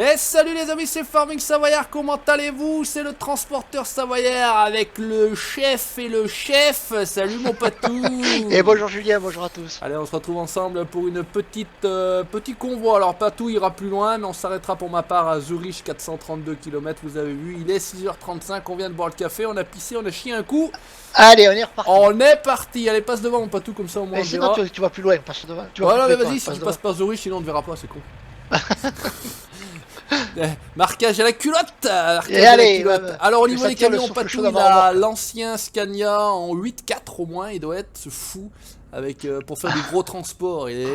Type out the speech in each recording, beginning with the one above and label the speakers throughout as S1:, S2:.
S1: Et salut les amis, c'est Farming Savoyard, comment allez-vous? C'est le transporteur Savoyard avec le chef et le chef. Salut mon patou.
S2: Et bonjour Julien, bonjour à tous.
S1: Allez, on se retrouve ensemble pour une petit convoi. Alors Patou ira plus loin, mais on s'arrêtera pour ma part à Zurich, 432 km, vous avez vu. Il est 6h35, on vient de boire le café, on a pissé, on a chié un coup.
S2: Allez, on est reparti.
S1: On est parti, allez passe devant mon Patou, comme ça au moins on
S2: sinon
S1: verra.
S2: tu vas plus loin, passe devant.
S1: Voilà, mais vas-y, si tu passes par Zurich, sinon on ne verra pas, c'est con. Marquage à la culotte,
S2: et allez,
S1: alors au niveau des camions, Patou, il a
S2: le
S1: l'ancien Scania en 8.4 au moins, il doit être ce fou avec pour faire du gros transport, et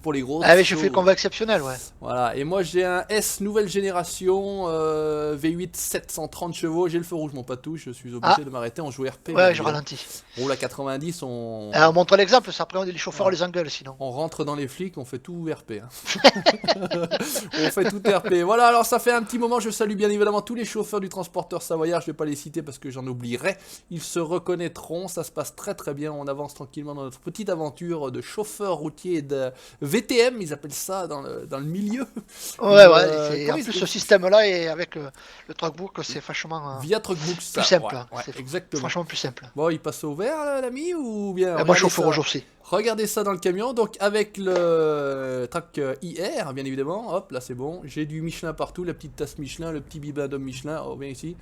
S1: pour les gros.
S2: Ah mais je fais le convoi exceptionnel, ouais.
S1: Voilà, et moi j'ai un S nouvelle génération V8 730 chevaux, j'ai le feu rouge mon Patou, je suis obligé de m'arrêter en jouant RP.
S2: Ouais, je ralentis.
S1: Roule à 90, on
S2: montre l'exemple, ça après les chauffeurs les engueulent sinon.
S1: On rentre dans les flics, on fait tout RP. Hein. On fait tout RP. Voilà, alors ça fait un petit moment, je salue bien évidemment tous les chauffeurs du transporteur Savoyard, je vais pas les citer parce que j'en oublierai. Ils se reconnaîtront, ça se passe très très bien, on avance tranquillement dans notre petite aventure de chauffeur routier de VTM, ils appellent ça dans le milieu.
S2: Ouais, en plus ce système-là et avec le truckbook, c'est franchement
S1: via truckbook,
S2: plus simple.
S1: Ouais, exactement.
S2: Franchement plus simple.
S1: Bon, il passe au vert l'ami ou bien
S2: moi chauffeur aujourd'hui.
S1: Regardez ça dans le camion, donc avec le track IR, bien évidemment, hop, là c'est bon, j'ai du Michelin partout, la petite tasse Michelin, le petit bibin d'homme Michelin, oh, bien ici.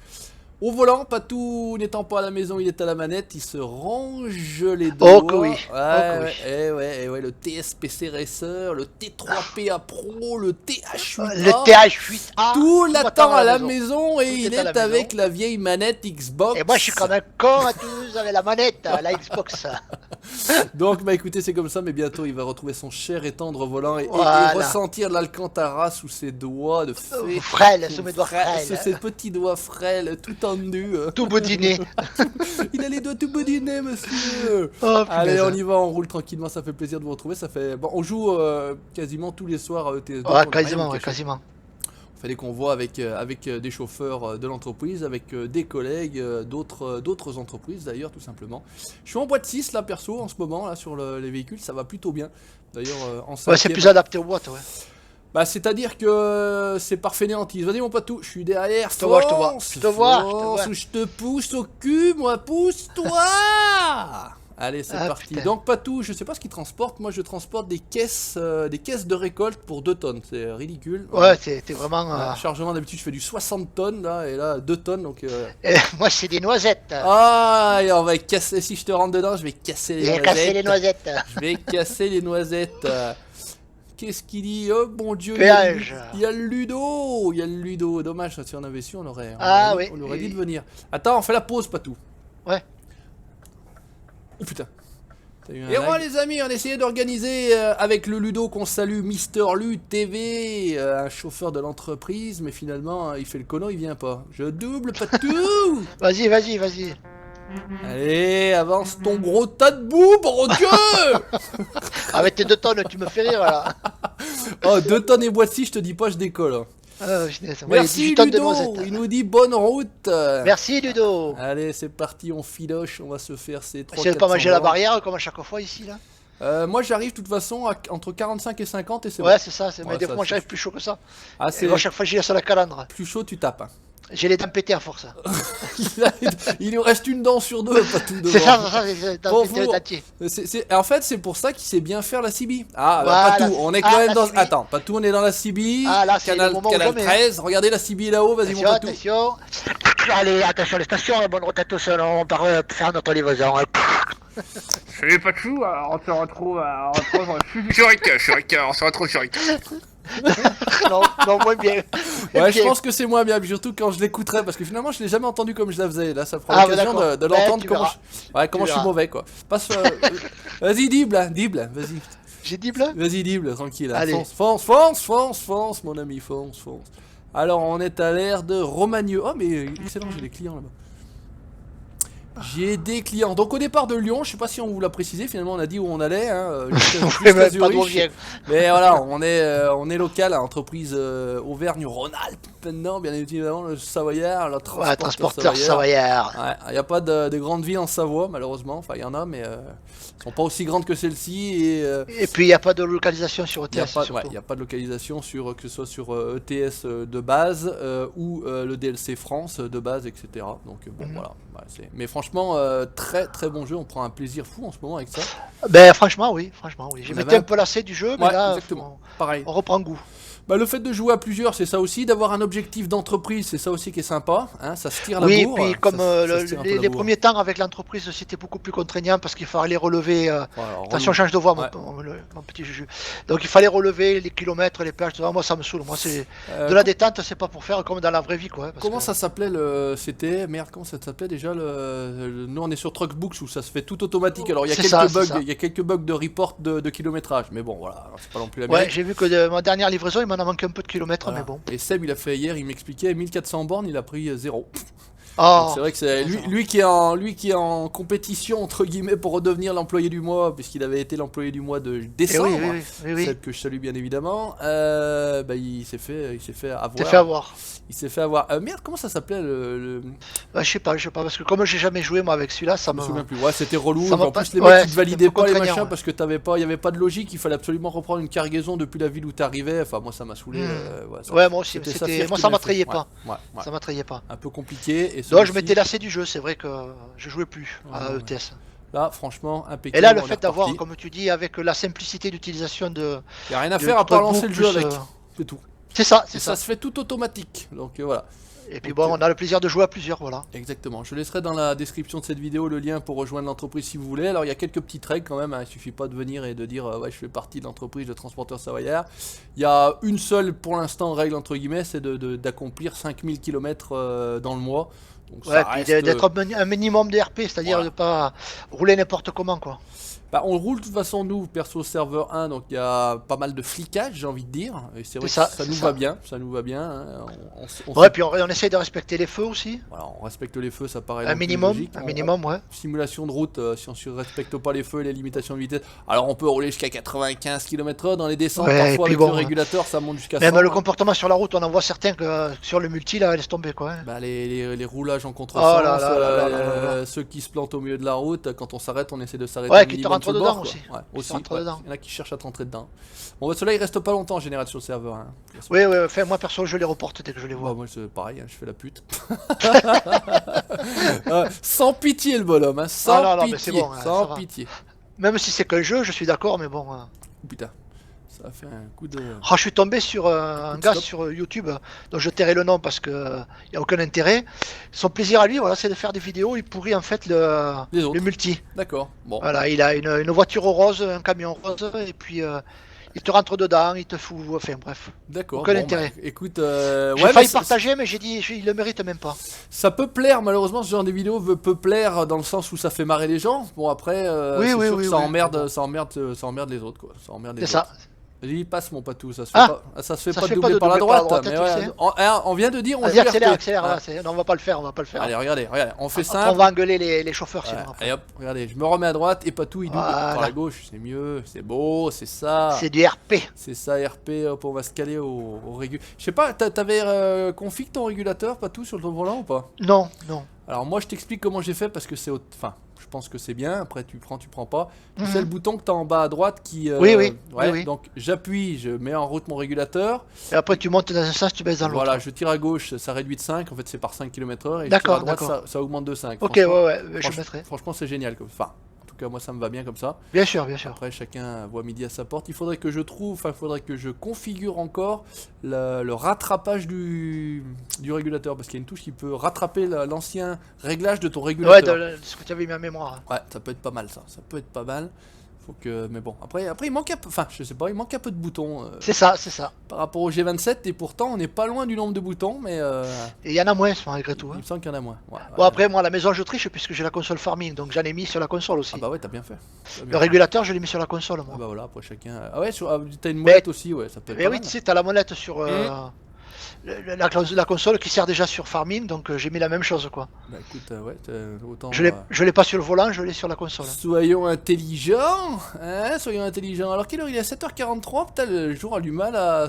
S1: Au volant, Patou n'étant pas à la maison, il est à la manette, il se range les doigts.
S2: Oh que oui.
S1: Ouais, le TSPC Racer, le T3PA Pro, le TH8A.
S2: Le TH8A.
S1: Tout l'attend à la maison et il est avec la vieille manette Xbox.
S2: Et moi je suis comme un con à tous avec la manette, la Xbox.
S1: Donc bah écoutez, c'est comme ça, mais bientôt il va retrouver son cher et tendre volant et ressentir l'Alcantara sous ses doigts de fée.
S2: Frêle, sous mes doigts frêles.
S1: Sous ses petits doigts frêles, tout tendus.
S2: Tout boudiné.
S1: Il a les doigts tout boudinés, monsieur.
S2: Oh,
S1: allez, on y va, on roule tranquillement, ça fait plaisir de vous retrouver. Ça fait... Bon, on joue quasiment tous les soirs à ETS2.
S2: Quasiment.
S1: On fait des convois avec des chauffeurs de l'entreprise, avec des collègues d'autres entreprises d'ailleurs, tout simplement. Je suis en boîte 6 là perso en ce moment là sur les véhicules, ça va plutôt bien. D'ailleurs en 5e...
S2: Ouais, c'est plus adapté aux boîtes, ouais.
S1: Bah c'est-à-dire que c'est par fainéantise. Vas-y mon Patou, je suis derrière.
S2: Je te vois.
S1: Je te pousse au cul, moi, pousse-toi. Allez, c'est parti. Putain. Donc Patou, je sais pas ce qu'il transporte. Moi, je transporte des caisses de récolte pour 2 tonnes. C'est ridicule.
S2: Ouais, t'es vraiment.
S1: Chargement d'habitude, je fais du 60 tonnes là, et là 2 tonnes. Donc.
S2: Moi, c'est des noisettes.
S1: Ah, et on va casser. Si je te rentre dedans, je vais casser les noisettes. Je vais casser les noisettes. Qu'est-ce qu'il dit? Oh mon dieu, il y a le Ludo. Dommage, si on avait su, on aurait dit de venir. Attends, on fait la pause, Patou.
S2: Ouais.
S1: Oh putain. Et moi les amis, on a essayé d'organiser avec le Ludo qu'on salue, Mister Lu TV, un chauffeur de l'entreprise, mais finalement il fait le cono, il vient pas. Je double, Patou.
S2: Vas-y.
S1: Allez, avance ton gros tas de boue, bon Dieu.
S2: Avec tes 2 tonnes, tu me fais rire là.
S1: Oh, 2 tonnes et boîte 6, je te dis pas, je décolle. Merci Ludo, il nous dit bonne route.
S2: Merci Ludo.
S1: Allez, c'est parti, on filoche, on va se faire ces 3
S2: C'est pas manger la barrière comme à chaque fois ici là.
S1: Moi j'arrive de toute façon entre 45 et 50 et c'est
S2: bon. Ouais, c'est ça, mais des fois moi j'arrive plus chaud que ça. Ah, c'est chaque fois j'y laisse la calandre.
S1: Plus chaud, tu tapes. Hein.
S2: J'ai les dents pétées à force.
S1: Il nous reste une dent sur 2, pas tout devant.
S2: C'est ça,
S1: en fait, c'est pour ça qu'il sait bien faire la CB. Ah, voilà, Patou, on est quand même dans... Attends, Patou, on est dans la CB. Ah, là, canal 13, regardez la CB là-haut, vas-y mon Patou.
S2: Attention. Allez, attention les stations, bonne route à tous, on part faire notre livraison.
S1: Salut Patou, on se retrouve sur Rick, on se retrouve sur Rick.
S2: non, moins bien.
S1: Ouais, je pense que c'est moins bien, surtout quand je l'écouterai, parce que finalement je l'ai jamais entendu comme je la faisais. Là, ça prend l'occasion de l'entendre comment je suis mauvais quoi. Passe, vas-y, Dible, vas-y.
S2: J'ai Dible.
S1: Vas-y, Dible, tranquille.
S2: Allez.
S1: Fonce, mon ami, fonce. Alors, on est à l'ère de Romagneux. Oh, mais excellent, j'ai des clients là-bas. J'ai aidé clients. Donc au départ de Lyon, je sais pas si on vous l'a précisé, finalement on a dit où on allait, hein,
S2: Oui, mais pas d'où on vient.
S1: mais voilà, on est local, à entreprise Auvergne-Rhône-Alpes maintenant, bien évidemment, le Savoyard, le
S2: transporteur Savoyard.
S1: Il n'y a pas de grandes villes en Savoie, malheureusement, enfin il y en a, mais elles sont pas aussi grandes que celle-ci.
S2: Et puis il n'y a pas de localisation sur ETS.
S1: Il n'y a pas de localisation sur, que ce soit sur ETS de base ou le DLC France de base, etc. Donc bon, voilà. Mais franchement, très très bon jeu, on prend un plaisir fou en ce moment avec ça.
S2: Ben franchement oui. J'ai été un peu lassé du jeu, mais là
S1: pareil.
S2: On reprend goût.
S1: Bah, le fait de jouer à plusieurs, c'est ça aussi, d'avoir un objectif d'entreprise, c'est ça aussi qui est sympa, hein, ça se tire la bourre.
S2: Oui, puis comme les premiers temps avec l'entreprise, c'était beaucoup plus contraignant parce qu'il fallait relever. Attention, change de voix, mon petit Juju. Donc il fallait relever les kilomètres, les péages, moi ça me saoule. Moi, c'est de la détente, c'est pas pour faire comme dans la vraie vie, quoi.
S1: Comment ça s'appelait c'était. Merde, comment ça s'appelait déjà nous, on est sur Truckbooks où ça se fait tout automatique. Alors il y a quelques bugs de report de kilométrage, mais bon, voilà, c'est pas non plus la merde.
S2: Ouais, j'ai vu que ma dernière livraison, il m'en a manqué un peu de kilomètres, mais bon.
S1: Et Seb, il a fait hier, il m'expliquait 1400 bornes, il a pris 0.
S2: Oh,
S1: c'est vrai que c'est lui qui est en compétition entre guillemets pour redevenir l'employé du mois, puisqu'il avait été l'employé du mois de décembre, celle que je salue bien évidemment. Il s'est fait avoir. Il s'est fait avoir. Merde, comment ça s'appelait
S2: je sais pas, parce que comme j'ai jamais joué moi avec celui-là, ça
S1: me souviens plus. Ouais, c'était relou. En plus, les
S2: mecs
S1: ils te validaient pas les machins parce que il y avait pas de logique. Il fallait absolument reprendre une cargaison depuis la ville où t'arrivais. Enfin, moi ça m'a saoulé.
S2: Moi aussi. Moi ça m'attrayait pas. Ça m'attrayait pas.
S1: Un peu compliqué.
S2: Donc je m'étais lassé du jeu. C'est vrai que je jouais plus à ETS.
S1: Là, franchement, impeccable.
S2: Et là, le fait d'avoir, comme tu dis, avec la simplicité d'utilisation de.
S1: Il n'y a rien à faire à part lancer le jeu avec. C'est tout.
S2: C'est ça,
S1: ça se fait tout automatique. Donc voilà.
S2: Et puis bon, on a le plaisir de jouer à plusieurs, voilà.
S1: Exactement. Je laisserai dans la description de cette vidéo le lien pour rejoindre l'entreprise si vous voulez. Alors il y a quelques petites règles quand même, hein. Il suffit pas de venir et de dire ouais, je fais partie de l'entreprise de transporteur Savoyard. Il y a une seule pour l'instant règle entre guillemets, c'est d'accomplir 5000 km dans le mois. Donc,
S2: d'être un minimum de RP, c'est-à-dire de ne pas rouler n'importe comment, quoi.
S1: Bah, on roule de toute façon nous perso serveur 1, donc il y a pas mal de flicage, j'ai envie de dire, et c'est vrai que ça nous va bien, hein.
S2: Puis on essaye de respecter les feux aussi.
S1: Voilà, on respecte les feux, ça paraît
S2: un minimum, ouais.
S1: Simulation de route, si on ne respecte pas les feux et les limitations de vitesse, alors on peut rouler jusqu'à 95 km/h dans les descentes, parfois avec le régulateur ça monte jusqu'à 100.
S2: Même le comportement sur la route, on en voit certains que sur le multi là, laisse tomber quoi.
S1: Bah, les roulages en contresens, ceux qui se plantent au milieu de la route, quand on s'arrête, on essaie de s'arrêter.
S2: Ouais, qui te rentrent dedans aussi.
S1: Il y en a qui cherchent à te rentrer dedans. Bon, ceux-là ils restent pas longtemps en général sur le serveur. Hein.
S2: Oui, moi perso je les reporte dès que je les vois.
S1: Moi c'est pareil, hein, je fais la pute. Sans pitié le bonhomme, hein, sans pitié.
S2: Bon,
S1: sans pitié.
S2: Même si c'est qu'un jeu, je suis d'accord, mais bon.
S1: Putain. Ça a fait un coup de.
S2: Je suis tombé sur un gars sur YouTube dont je tairai le nom parce que il n'y a aucun intérêt. Son plaisir à lui, voilà, c'est de faire des vidéos. Il pourrit en fait le multi.
S1: D'accord. Bon.
S2: Voilà, il a une voiture rose, un camion rose, et puis il te rentre dedans, il te fout. Enfin bref.
S1: D'accord.
S2: Aucun intérêt.
S1: Écoute,
S2: j'ai failli partager, mais j'ai dit, il le mérite même pas.
S1: Ça peut plaire, malheureusement, ce genre de vidéo peut plaire dans le sens où ça fait marrer les gens. Bon après, ça emmerde les autres quoi. Ça emmerde les autres.
S2: C'est ça.
S1: Vas-y, passe mon patou, ça se fait pas de doubler par la droite, mais ouais, on vient de dire on joue
S2: accélère, non, on va pas le faire,
S1: Allez, regardez, on fait
S2: ça. On va engueuler les chauffeurs sinon.
S1: Allez hop, regardez, je me remets à droite et patou il double par la gauche, c'est mieux, c'est beau, c'est ça.
S2: C'est du RP.
S1: C'est ça RP, hop, on va se caler au régulateur. Je sais pas, t'avais config ton régulateur patou sur ton volant ou pas?
S2: Non.
S1: Alors moi je t'explique comment j'ai fait parce que c'est je pense que c'est bien, après tu prends pas. Tu sais le bouton que tu as en bas à droite qui...
S2: Oui.
S1: Donc j'appuie, je mets en route mon régulateur.
S2: Et après tu montes dans un sens, tu baisses dans l'autre.
S1: Voilà, je tire à gauche, ça réduit de 5, en fait c'est par 5 km/h. Et je tire à droite, ça augmente de 5.
S2: Ok, je mettrai.
S1: Franchement c'est génial. Enfin, en tout cas moi ça me va bien comme ça.
S2: Bien sûr.
S1: Après chacun voit midi à sa porte. Il faudrait que je configure encore le rattrapage du régulateur. Parce qu'il y a une touche qui peut rattraper l'ancien réglage de ton régulateur.
S2: Ouais, ce que tu avais mis en mémoire.
S1: Ouais, ça peut être pas mal ça. Ça peut être pas mal. Mais bon, après il manque un peu, je sais pas, il manque un peu de boutons.
S2: C'est ça.
S1: Par rapport au G27, et pourtant on n'est pas loin du nombre de boutons, mais...
S2: Et il y en a moins, malgré tout.
S1: Il me semble qu'il y en a moins.
S2: Bon, après, moi, à la maison, je triche, puisque j'ai la console farming, donc j'en ai mis sur la console aussi.
S1: Ah bah ouais, t'as bien fait.
S2: Le régulateur, je l'ai mis sur la console, moi.
S1: Ah bah voilà, après chacun... Ah ouais, t'as une molette aussi, ouais, ça peut être
S2: oui, tu sais, t'as la molette sur... la console qui sert déjà sur Farming, donc j'ai mis la même chose quoi.
S1: Bah écoute, ouais, autant...
S2: Je l'ai pas sur le volant, je l'ai sur la console.
S1: Soyons intelligents, hein, soyons intelligents. Alors quelle heure il est? À 7h43, putain, le jour a du mal à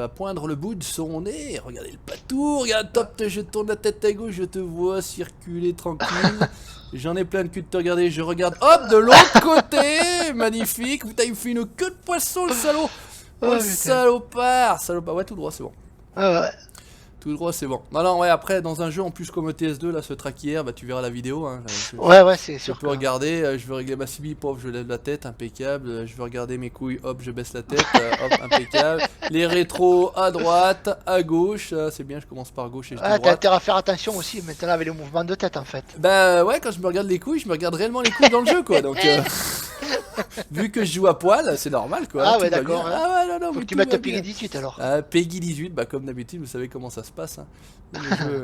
S1: poindre le bout de son nez. Regardez le patou, regarde, top, je tourne la tête à gauche, je te vois circuler tranquille. J'en ai plein de cul de te regarder, je regarde, hop, de l'autre côté, magnifique. Putain, il me fait une queue de poisson, le salaud. Oh, le salopard, ouais, tout droit, c'est bon.
S2: Ah ouais.
S1: Tout droit, c'est bon. Non, non, ouais, après, dans un jeu en plus comme ETS2, là, ce track hier, bah tu verras la vidéo. Hein,
S2: ouais, c'est sûr.
S1: Je peux regarder, je veux régler ma CB, pop, je lève la tête, impeccable. Je veux regarder mes couilles, hop, je baisse la tête, hop, impeccable. Les rétros à droite, à gauche, c'est bien, je commence par gauche et je dis droite.
S2: T'as intérêt à faire attention aussi maintenant avec les mouvements de tête en fait.
S1: Bah ouais, quand je me regarde les couilles, je me regarde réellement les couilles dans le jeu quoi, donc... vu que je joue à poil, c'est normal quoi.
S2: Ah ouais, d'accord.
S1: Ah ouais, non,
S2: faut que tu mettes Peggy 18 alors.
S1: Peggy 18, bah comme d'habitude, vous savez comment ça se passe. Hein.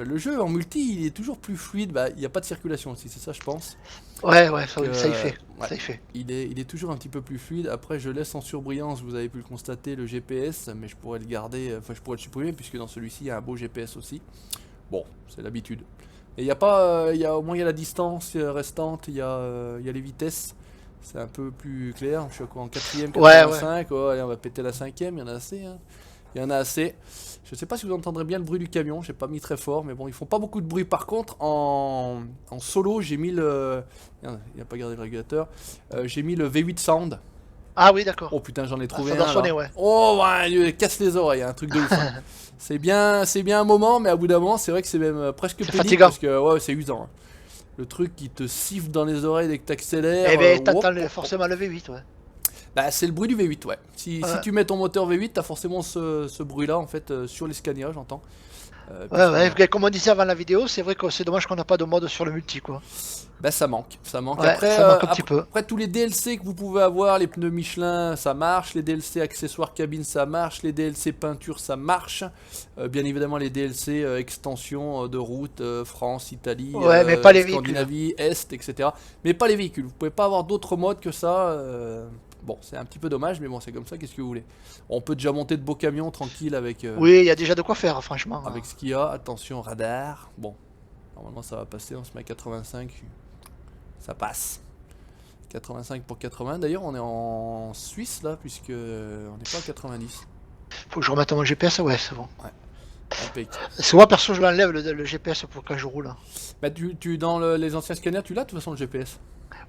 S1: Le jeu en multi, il est toujours plus fluide, bah il n'y a pas de circulation aussi, c'est ça je pense.
S2: Ouais, ça y fait.
S1: Ouais,
S2: ça y fait.
S1: Il est toujours un petit peu plus fluide. Après, je laisse en surbrillance, vous avez pu le constater, le GPS, mais je pourrais le garder, enfin je pourrais le supprimer puisque dans celui-ci il y a un beau GPS aussi. Bon, c'est l'habitude. Et il y a pas, au moins il y a la distance restante, il y a les vitesses. C'est un peu plus clair, je suis quoi en 4ème, 85, ouais. Allez, on va péter la 5ème, il y en a assez. Hein. Il y en a assez. Je sais pas si vous entendrez bien le bruit du camion, j'ai pas mis très fort, mais bon, ils font pas beaucoup de bruit. Par contre, en solo, j'ai mis le... Il a pas gardé le régulateur. J'ai mis le V8 Sound.
S2: Ah oui, d'accord.
S1: Oh putain, j'en ai trouvé
S2: ça doit sonner, ouais.
S1: Oh, ouais, il casse les oreilles, un truc de ouf. Hein. C'est bien un moment, mais à bout d'un moment, c'est vrai que c'est même presque pénible, parce que ouais, c'est usant. Hein. Le truc qui te siffle dans les oreilles dès que t'accélères.
S2: Eh ben, t'entends forcément le V8, ouais.
S1: Bah, c'est le bruit du V8, ouais. Si tu mets ton moteur V8, t'as forcément ce bruit-là, en fait, sur les Scania, j'entends.
S2: Ouais, comme on disait avant la vidéo, c'est vrai que c'est dommage qu'on n'a pas de mode sur le multi, quoi.
S1: Bah, ça manque.
S2: Ouais, après, ça manque un petit peu.
S1: Après, tous les DLC que vous pouvez avoir, les pneus Michelin, ça marche. Les DLC accessoires cabine, ça marche. Les DLC peinture, ça marche. Bien évidemment, les DLC extension de route, France, Italie,
S2: mais pas les
S1: Scandinavie, Est, etc. Mais pas les véhicules. Vous pouvez pas avoir d'autres modes que ça. Bon, c'est un petit peu dommage, mais bon, c'est comme ça, qu'est-ce que vous voulez. On peut déjà monter de beaux camions tranquille avec...
S2: oui, il y a déjà de quoi faire, franchement.
S1: Avec ce qu'il y a, attention, radar. Bon, normalement ça va passer, on se met à 85. Ça passe. 85 pour 80. D'ailleurs, on est en Suisse, là, puisque on n'est pas à 90.
S2: Faut que je remette mon GPS, ouais, c'est bon.
S1: Ouais. Impeccable.
S2: C'est moi, perso, je l'enlève, le GPS, pour quand je roule.
S1: Bah, dans les anciens scanners, tu l'as, de toute façon, le GPS.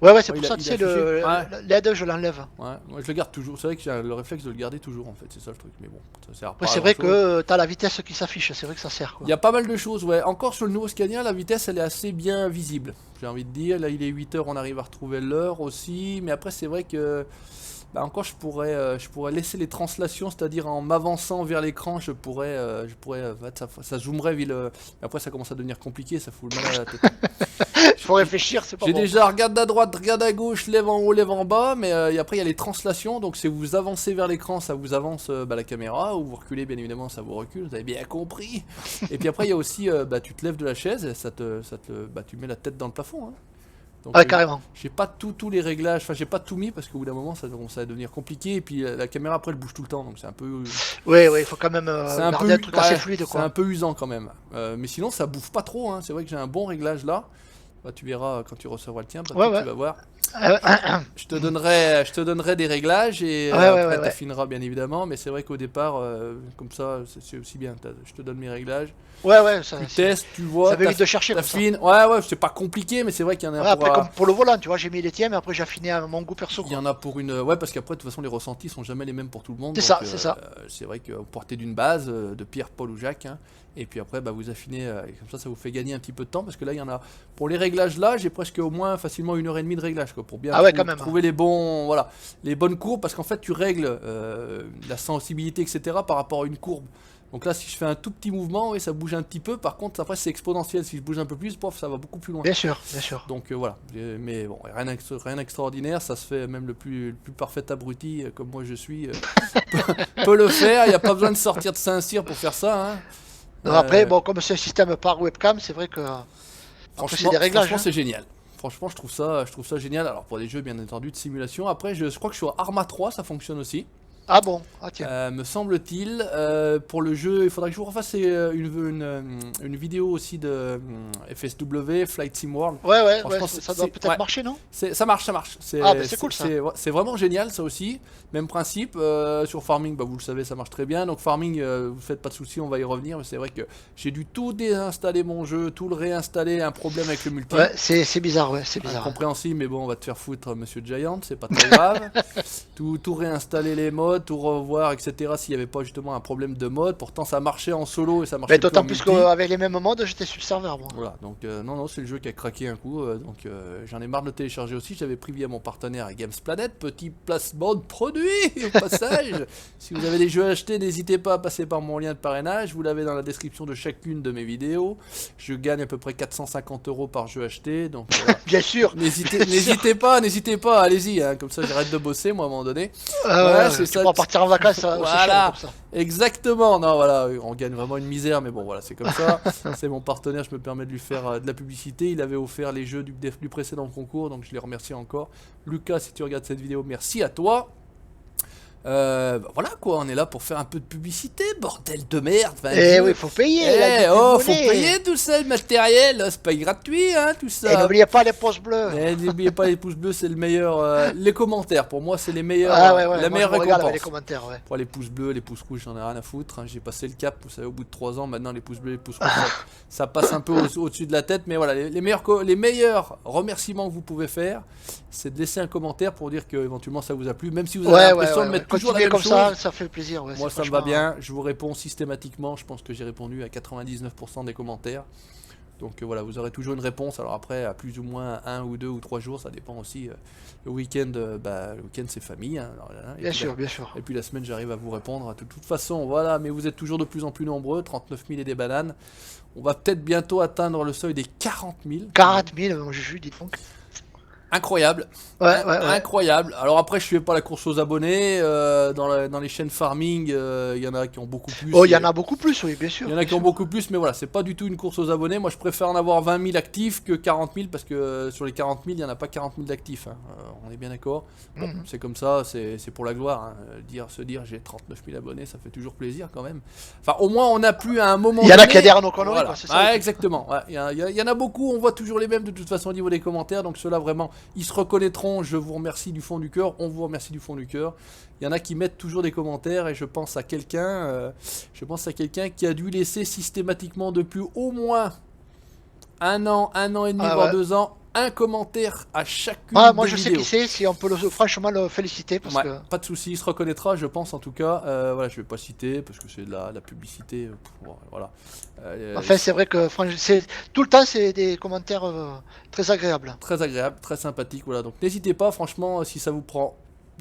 S2: Ouais, c'est pour ça, tu sais, l'aide, je l'enlève.
S1: Ouais, moi je le garde toujours. C'est vrai que j'ai le réflexe de le garder toujours, en fait. C'est ça le truc. Mais bon, ça sert pas.
S2: Ouais, c'est vrai que t'as la vitesse qui s'affiche. C'est vrai que ça sert.
S1: Il y a pas mal de choses, ouais. Encore sur le nouveau Scania, la vitesse, elle est assez bien visible. J'ai envie de dire. Là, il est 8h, on arrive à retrouver l'heure aussi. Mais après, c'est vrai que. Bah encore je pourrais laisser les translations, c'est-à-dire en m'avançant vers l'écran, je pourrais ça zoomerait après ça commence à devenir compliqué, ça fout le mal à la tête.
S2: Faut réfléchir, c'est pas bon.
S1: J'ai déjà regarde à droite, regarde à gauche, lève en haut, lève en bas, mais après il y a les translations, donc si vous avancez vers l'écran, ça vous avance la caméra, ou vous reculez bien évidemment, ça vous recule, vous avez bien compris. Et puis après il y a aussi tu te lèves de la chaise et tu mets la tête dans le plafond. Hein. Donc,
S2: carrément.
S1: J'ai pas tous les réglages, enfin j'ai pas tout mis parce qu'au bout d'un moment ça va devenir compliqué et puis la caméra après elle bouge tout le temps donc c'est un peu...
S2: Ouais, il faut quand même garder un truc assez fluide quoi.
S1: C'est un peu usant quand même, mais sinon ça bouffe pas trop, hein. C'est vrai que j'ai un bon réglage là, bah, tu verras quand tu recevras le tien, tu vas voir. Je te donnerai des réglages et après tu affineras bien évidemment, mais c'est vrai qu'au départ, comme ça, c'est aussi bien. Je te donne mes réglages.
S2: Ça,
S1: tu testes, tu vois.
S2: Ça m'évite de chercher.
S1: T'affines. C'est pas compliqué, mais c'est vrai qu'il y en a.
S2: Après, comme pour le volant, tu vois, j'ai mis les tiens, mais après j'ai affiné à mon goût perso.
S1: Il y en a pour une. Ouais, parce qu'après, de toute façon, les ressentis sont jamais les mêmes pour tout le monde.
S2: C'est ça, c'est ça.
S1: C'est vrai que vous partez d'une base de Pierre, Paul ou Jacques. Hein, et puis après, vous affinez, et comme ça vous fait gagner un petit peu de temps, parce que là, il y en a, pour les réglages là, j'ai presque au moins facilement 1h30 de réglage, quoi, pour bien trouver les bons, les bonnes courbes, parce qu'en fait, tu règles la sensibilité, etc., par rapport à une courbe. Donc là, si je fais un tout petit mouvement, ça bouge un petit peu, par contre, après, c'est exponentiel, si je bouge un peu plus, ça va beaucoup plus loin.
S2: Bien sûr.
S1: Donc voilà, mais bon, rien d'extraordinaire, ça se fait, même le plus parfait abruti, comme moi je suis, peut le faire, il n'y a pas besoin de sortir de Saint-Cyr pour faire ça, hein.
S2: Non, après, comme c'est un système par webcam, c'est vrai que
S1: franchement,
S2: des réglages.
S1: C'est génial. Franchement, je trouve ça génial. Alors pour des jeux bien entendu de simulation. Après, je crois que sur Arma 3, ça fonctionne aussi.
S2: Ah bon? Ah tiens.
S1: Me semble-t-il. Pour le jeu, il faudra que je vous refasse une vidéo aussi de FSW, Flight Sim World.
S2: Ouais, ça doit peut-être marcher, non?
S1: Ça marche, ça marche.
S2: Ah, bah c'est cool ça.
S1: C'est vraiment génial, ça aussi. Même principe. Sur Farming, bah, vous le savez, ça marche très bien. Donc Farming, vous faites pas de soucis, on va y revenir. Mais c'est vrai que j'ai dû tout désinstaller mon jeu, tout le réinstaller. Un problème avec le multi.
S2: Ouais, c'est bizarre, c'est bizarre.
S1: Incompréhensible, mais bon, on va te faire foutre, Monsieur Giant, c'est pas très grave. tout réinstaller les modes, tout revoir, etc. S'il n'y avait pas justement un problème de mode. Pourtant, ça marchait en solo et ça marchait.
S2: Mais d'autant plus qu'avec les mêmes modes, j'étais sur le serveur, moi.
S1: Voilà, donc non, c'est le jeu qui a craqué un coup. Donc j'en ai marre de le télécharger aussi. J'avais pris via mon partenaire Games Planet, petit placement de produit au passage. Si vous avez des jeux à acheter, n'hésitez pas à passer par mon lien de parrainage. Vous l'avez dans la description de chacune de mes vidéos. Je gagne à peu près 450 € par jeu acheté. Donc
S2: bien sûr.
S1: N'hésitez pas, allez-y. Hein, comme ça, j'arrête de bosser moi à un moment donné.
S2: C'est ça. Pour partir en vacances,
S1: voilà, comme ça. Exactement. Non, voilà, on gagne vraiment une misère, mais bon, voilà, c'est comme ça. C'est mon partenaire, je me permets de lui faire de la publicité. Il avait offert les jeux du précédent concours, donc je les remercie encore. Lucas, si tu regardes cette vidéo, merci à toi. Voilà quoi, on est là pour faire un peu de publicité, bordel de merde.
S2: Oui, faut payer.
S1: Faut payer tout ça, le matériel, c'est pas gratuit, hein, tout ça.
S2: Et n'oubliez pas les pouces bleus.
S1: N'oubliez pas les pouces bleus, c'est le meilleur. Les commentaires, pour moi, c'est les meilleurs. La meilleure récompense.
S2: Les commentaires,
S1: Pour les pouces bleus, les pouces rouges, j'en ai rien à foutre. Hein, j'ai passé le cap, vous savez, au bout de 3 ans, maintenant les pouces bleus, les pouces rouges, ça passe un peu au-dessus de la tête. Mais voilà, les meilleurs remerciements que vous pouvez faire, c'est de laisser un commentaire pour dire que éventuellement ça vous a plu, même si vous avez l'impression de mettre toujours la même
S2: comme
S1: chose.
S2: Ça fait plaisir.
S1: Moi ça me va bien, je vous réponds systématiquement, je pense que j'ai répondu à 99% des commentaires. Donc voilà, vous aurez toujours une réponse. Alors après, à plus ou moins 1 ou 2 ou 3 jours, ça dépend aussi. Le week-end, c'est famille. Hein, alors,
S2: bien sûr.
S1: Et puis la semaine, j'arrive à vous répondre. De toute façon, voilà, mais vous êtes toujours de plus en plus nombreux, 39 000 et des bananes. On va peut-être bientôt atteindre le seuil des 40 000.
S2: 40 000, mon juju, dis donc.
S1: Incroyable. Incroyable. Alors après, je fais pas la course aux abonnés. Dans les chaînes farming, il y en a qui ont beaucoup plus.
S2: Oh, il y en a beaucoup plus, oui, bien sûr.
S1: Il y en a qui ont beaucoup plus, mais voilà, c'est pas du tout une course aux abonnés. Moi, je préfère en avoir 20 000 actifs que 40 000 parce que sur les 40 000, il n'y en a pas 40 000 d'actifs. Hein. On est bien d'accord. Bon, c'est comme ça, c'est pour la gloire. Hein. Se dire j'ai 39 000 abonnés, ça fait toujours plaisir quand même. Enfin, au moins, on n'a plus à un moment.
S2: Il y en a qui adhèrent à nos conneries,
S1: voilà. C'est ça. Exactement. Il y en a beaucoup, on voit toujours les mêmes de toute façon au niveau des commentaires. Donc, ceux-là, vraiment, ils se reconnaîtront. Je vous remercie du fond du cœur. On vous remercie du fond du cœur. Il y en a qui mettent toujours des commentaires et je pense à quelqu'un qui a dû laisser systématiquement depuis au moins un an et demi, voire 2 ans, un commentaire à chacune des
S2: moi je sais
S1: vidéos.
S2: qui c'est, si on peut franchement le féliciter. Parce que...
S1: Pas de soucis, il se reconnaîtra, je pense en tout cas. Voilà, je vais pas citer parce que c'est de la publicité. Voilà.
S2: Enfin, c'est vrai que tout le temps, c'est des commentaires très agréables.
S1: Très agréable, très sympathique. Voilà, donc n'hésitez pas, franchement, si ça vous prend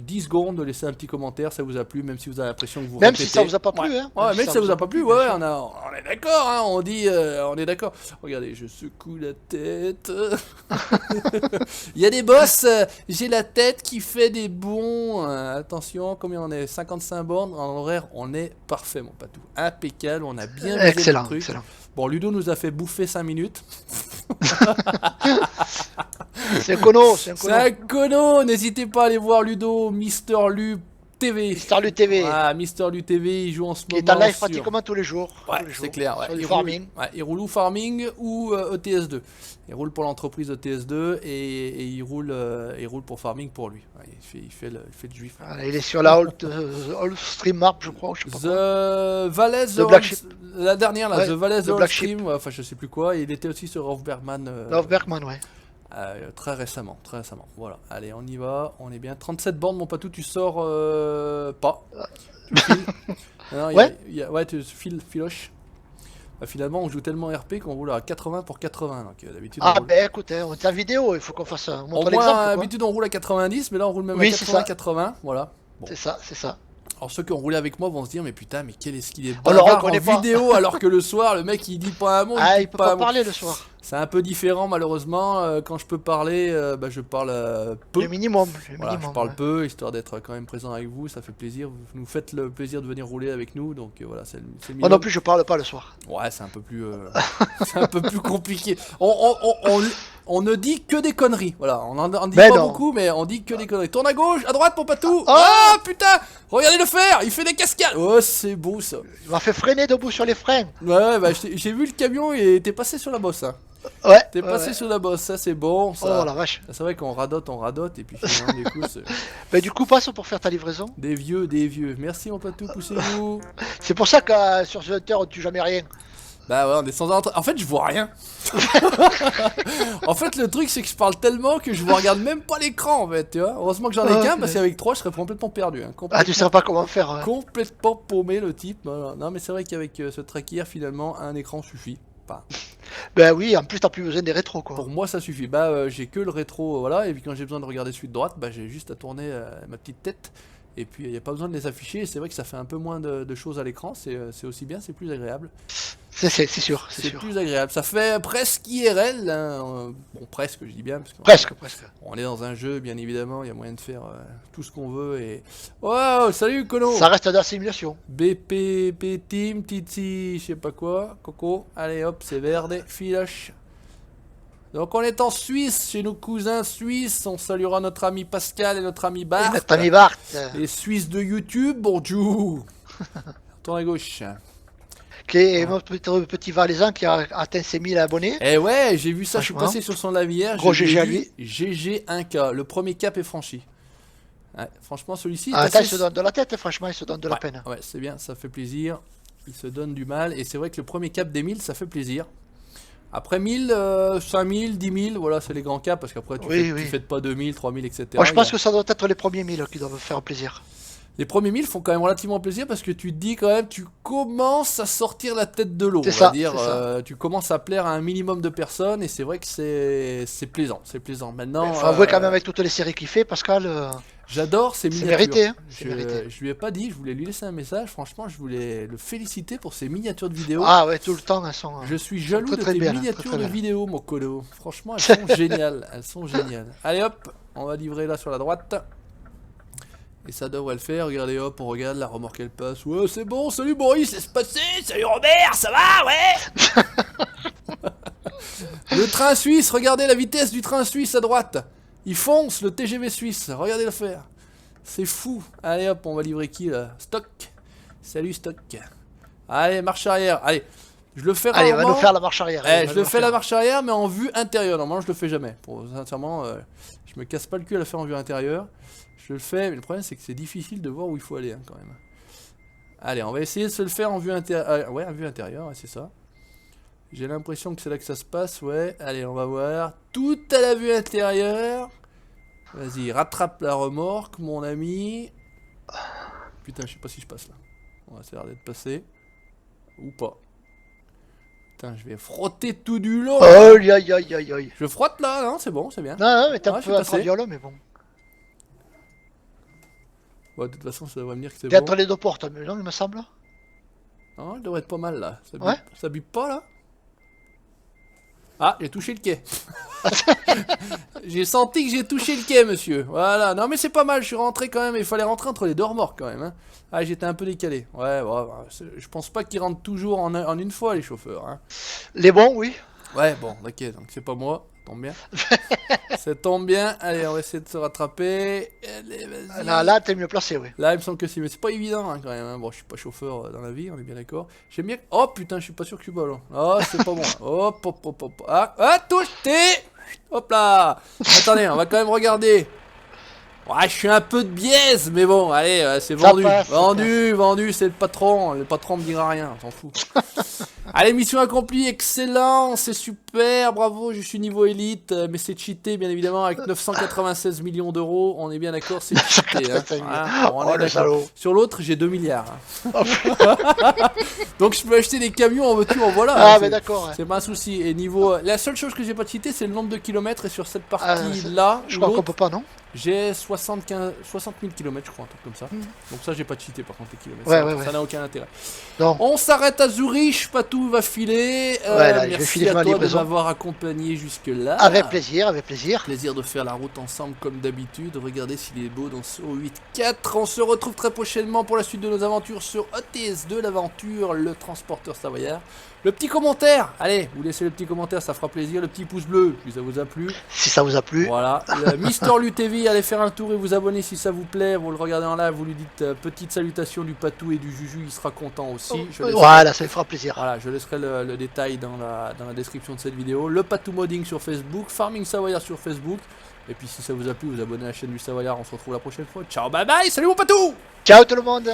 S1: 10 secondes de laisser un petit commentaire, ça vous a plu, même si vous avez l'impression que vous
S2: même
S1: répétez.
S2: Si ça vous a pas plu, hein.
S1: Même si ça vous a pas plu, on est d'accord, hein, on est d'accord. Regardez, je secoue la tête. Il y a des boss, j'ai la tête qui fait des bons. Attention, combien on est 55 bornes, en horaire, on est parfait, mon patou. Impeccable, on a bien visé
S2: excellent,
S1: le truc.
S2: Excellent.
S1: Bon, Ludo nous a fait bouffer 5 minutes.
S2: C'est un cono,
S1: n'hésitez pas à aller voir Ludo, Mister Lu TV.
S2: Mister Lu TV.
S1: Ah, Mister Lu TV, il joue en ce moment.
S2: Il est en live pratiquement tous les jours.
S1: Ouais, c'est clair. Ouais. Il roule ou Farming ou ETS2. Il roule pour l'entreprise ETS2 et il roule pour Farming pour lui. Ouais, il fait le juif.
S2: Il est sur la Old Stream Map, je crois. Je sais pas
S1: The Valais, la dernière là, The Valais Old Stream, enfin je sais plus quoi. Il était aussi sur Rolf Bergman.
S2: Ouais.
S1: Très récemment. Voilà, allez, on y va, on est bien. 37 bornes, mon patou, tu sors pas. Tu files. Non, tu filoches. Finalement, on joue tellement RP qu'on roule à 80 pour 80. Donc, d'habitude,
S2: écoute, on est en vidéo, il faut qu'on fasse
S1: montre l'exemple. D'habitude, on roule à 90, mais là, on roule même à 80-80. Voilà.
S2: Bon. C'est ça.
S1: Alors ceux qui ont roulé avec moi vont se dire mais putain mais quel est-ce qu'il est
S2: bavard
S1: en vidéo alors que le soir le mec il dit pas un mot.
S2: Il peut pas parler le soir.
S1: C'est un peu différent malheureusement. Quand je peux parler, je parle peu.
S2: Le minimum.
S1: Je parle peu histoire d'être quand même présent avec vous. Ça fait plaisir. Vous nous faites le plaisir de venir rouler avec nous. Donc voilà, c'est le minimum.
S2: Moi non plus je parle pas le soir.
S1: Ouais, c'est un peu plus, c'est un peu plus compliqué. On On ne dit que des conneries. Voilà, on en dit
S2: Mais
S1: pas
S2: non.
S1: beaucoup, mais on dit que des conneries. Tourne à gauche, à droite, mon patou.
S2: Oh
S1: Ah, putain. Regardez le faire, il fait des cascades. Oh, c'est beau, ça.
S2: Il m'a fait freiner debout sur les freins.
S1: Ouais, bah, j'ai vu le camion et t'es passé sur la bosse, hein.
S2: Ouais.
S1: T'es passé sur la bosse, ça, c'est bon, ça.
S2: Oh la vache.
S1: C'est vrai qu'on radote, et puis finalement, du coup, c'est...
S2: Mais du coup, passe pour faire ta livraison.
S1: Des vieux. Merci, mon patou, poussez-vous.
S2: C'est pour ça que sur ce Hunter, on tue jamais rien.
S1: Bah ouais, on est sans ordre. En fait, je vois rien. En fait, le truc, c'est que je parle tellement que je vous regarde même pas l'écran, en fait, tu vois. Heureusement que j'en ai qu'un, parce qu'avec 3, je serais complètement perdu. Hein.
S2: Ah, tu sais pas comment faire. Ouais.
S1: Complètement paumé, le type. Voilà. Non, mais c'est vrai qu'avec ce tracker, finalement, un écran suffit. Pas.
S2: Ben oui, en plus, t'as plus besoin des rétros, quoi.
S1: Pour moi, ça suffit. Bah, j'ai que le rétro, voilà. Et puis quand j'ai besoin de regarder celui de droite, bah, j'ai juste à tourner ma petite tête. Et puis, il n'y a pas besoin de les afficher. Et c'est vrai que ça fait un peu moins de choses à l'écran. C'est aussi bien, c'est plus agréable.
S2: C'est sûr, c'est
S1: C'est
S2: sûr.
S1: plus agréable. Ça fait presque IRL. Hein. Bon, presque, je dis bien. Parce
S2: Presque.
S1: on est dans un jeu, bien évidemment. Il y a moyen de faire tout ce qu'on veut. Et... Wow, salut, Kono.
S2: Ça reste de la simulation.
S1: BPP Team, Titi, je sais pas quoi. Coco. Allez, hop, c'est verde. Filoche. Donc on est en Suisse, chez nos cousins suisses. On saluera notre ami Pascal et notre ami Bart.
S2: Notre ami Bart.
S1: Les Suisses de YouTube, bonjour. Tourne à gauche.
S2: Qui est notre petit Valaisan qui a atteint ses 1000 abonnés.
S1: Eh ouais, j'ai vu ça, je suis
S2: Franchement.
S1: passé sur son live hier.
S2: Gros
S1: j'ai
S2: GG à
S1: vu
S2: lui.
S1: GG 1K, le premier cap est franchi. Ouais, franchement, celui-ci.
S2: Ah, attends, il se donne de la tête, franchement, il se donne de la peine.
S1: Ouais, c'est bien, ça fait plaisir. Il se donne du mal. Et c'est vrai que le premier cap des 1000, ça fait plaisir. Après 1000, 5000, 10 000, voilà, c'est les grands caps. Parce qu'après, tu fais pas 2000, 3000, etc.
S2: Moi, je pense que ça doit être les premiers 1000 qui doivent faire plaisir.
S1: Les premiers 1000 font quand même relativement plaisir parce que tu te dis quand même, tu commences à sortir la tête de l'eau.
S2: C'est ça,
S1: tu commences à plaire à un minimum de personnes et c'est vrai que c'est plaisant. C'est plaisant. Maintenant,
S2: il faut avouer quand même avec toutes les séries qu'il fait, Pascal.
S1: J'adore ces miniatures.
S2: Mérité, hein.
S1: Je lui ai pas dit, je voulais lui laisser un message. Franchement, je voulais le féliciter pour ses miniatures de vidéo.
S2: Ah ouais, tout le temps, elles sont.
S1: Je suis jaloux
S2: très,
S1: de
S2: très
S1: tes
S2: bien,
S1: miniatures
S2: très
S1: de
S2: bien.
S1: vidéo, mon colo. Franchement, elles sont géniales. Elles sont géniales. Allez hop, on va livrer là sur la droite. Et ça devrait le faire, regardez hop, on regarde, la remorque elle passe. Ouais, c'est bon, salut Boris, laisse passer, salut Robert, ça va, ouais. Le train suisse, regardez la vitesse du train suisse à droite. Il fonce, le TGV suisse, regardez le faire. C'est fou. Allez hop, on va livrer qui là? Stock. Salut Stock. Allez, marche arrière, allez. Je le fais
S2: Allez,
S1: rarement.
S2: on va nous faire la marche arrière.
S1: Je le fais la marche arrière, mais en vue intérieure. Normalement, je le fais jamais. Sincèrement, je me casse pas le cul à le faire en vue intérieure. Je le fais, mais le problème c'est que c'est difficile de voir où il faut aller hein, quand même. Allez, on va essayer de se le faire en vue intérieure. Ouais, en vue intérieure, ouais, c'est ça. J'ai l'impression que c'est là que ça se passe, ouais. Allez, on va voir. Tout à la vue intérieure. Vas-y, rattrape la remorque, mon ami. Putain, je sais pas si je passe là. On va essayer d'être passé. Ou pas. Putain, je vais frotter tout du long.
S2: Aïe aïe aïe aïe aïe.
S1: Je frotte là, non, c'est bon, c'est bien.
S2: Non, mais t'es un
S1: Ouais,
S2: peu à violon, mais bon.
S1: Ouais, de toute façon, ça devrait me dire que c'est
S2: T'es
S1: bon.
S2: entre les deux portes, mais non, il me semble.
S1: Non, il devrait être pas mal là.
S2: Ouais.
S1: Ça bip pas là? Ah, j'ai touché le quai. J'ai senti que j'ai touché le quai, monsieur. Voilà. Non, mais c'est pas mal. Je suis rentré quand même. Il fallait rentrer entre les deux remorques quand même. Hein. Ah, j'étais un peu décalé. Ouais, je pense pas qu'ils rentrent toujours en une fois, les chauffeurs. Hein.
S2: Les bons, oui.
S1: Ouais, bon, ok. Donc c'est pas moi. Tombe bien. Ça tombe bien. Allez, on va essayer de se rattraper. Allez, vas-y.
S2: Là t'es mieux placé, oui.
S1: Là, il me semble que si, mais c'est pas évident hein, quand même. Hein. Bon, je suis pas chauffeur dans la vie, on est bien d'accord. J'aime bien. Oh putain, je suis pas sûr que je suis pas là. Oh, c'est pas bon. Hop, hop, hop, hop. Ah, touche, hop là. Attendez, on va quand même regarder. Ouais, je suis un peu de biaise, mais bon, allez, c'est vendu. Vendu, c'est le patron. Le patron me dira rien, on s'en fout. Allez, mission accomplie, excellent, c'est super, bravo, je suis niveau élite, mais c'est cheaté, bien évidemment, avec 996 millions d'euros, on est bien d'accord, c'est cheaté. Hein. Voilà, bon, on est d'accord. Sur l'autre, j'ai 2 milliards. Hein. Donc, je peux acheter des camions en voiture, en voilà.
S2: Ah,
S1: hein,
S2: mais d'accord. Ouais.
S1: C'est pas un souci. Et niveau. La seule chose que j'ai pas cheaté, c'est le nombre de kilomètres, et sur cette partie-là.
S2: Je crois qu'on peut pas, non?
S1: J'ai 60 000 km, je crois, un truc comme ça. Donc ça, j'ai pas cheaté par contre les kilomètres.
S2: Ouais,
S1: ça n'a aucun intérêt.
S2: Non.
S1: On s'arrête à Zurich, Patou va filer.
S2: Là,
S1: merci à toi de m'avoir accompagné jusque-là.
S2: Avec plaisir, avec plaisir.
S1: Plaisir de faire la route ensemble comme d'habitude. Regardez s'il est beau dans ce 8-4. On se retrouve très prochainement pour la suite de nos aventures sur ETS2, l'aventure, le transporteur savoyard. Le petit commentaire. Allez, vous laissez le petit commentaire, ça fera plaisir. Le petit pouce bleu, si ça vous a plu.
S2: Si ça vous a plu.
S1: Voilà. Mister LuTV, allez faire un tour et vous abonner si ça vous plaît. Vous le regardez en live, vous lui dites petite salutation du Patou et du Juju, il sera content aussi.
S2: Voilà, ça lui fera plaisir.
S1: Voilà, je laisserai le détail dans la description de cette vidéo. Le Patou Modding sur Facebook, Farming Savoyard sur Facebook. Et puis si ça vous a plu, vous abonnez à la chaîne du Savoyard. On se retrouve la prochaine fois. Ciao, bye bye, salut mon Patou!
S2: Ciao tout le monde!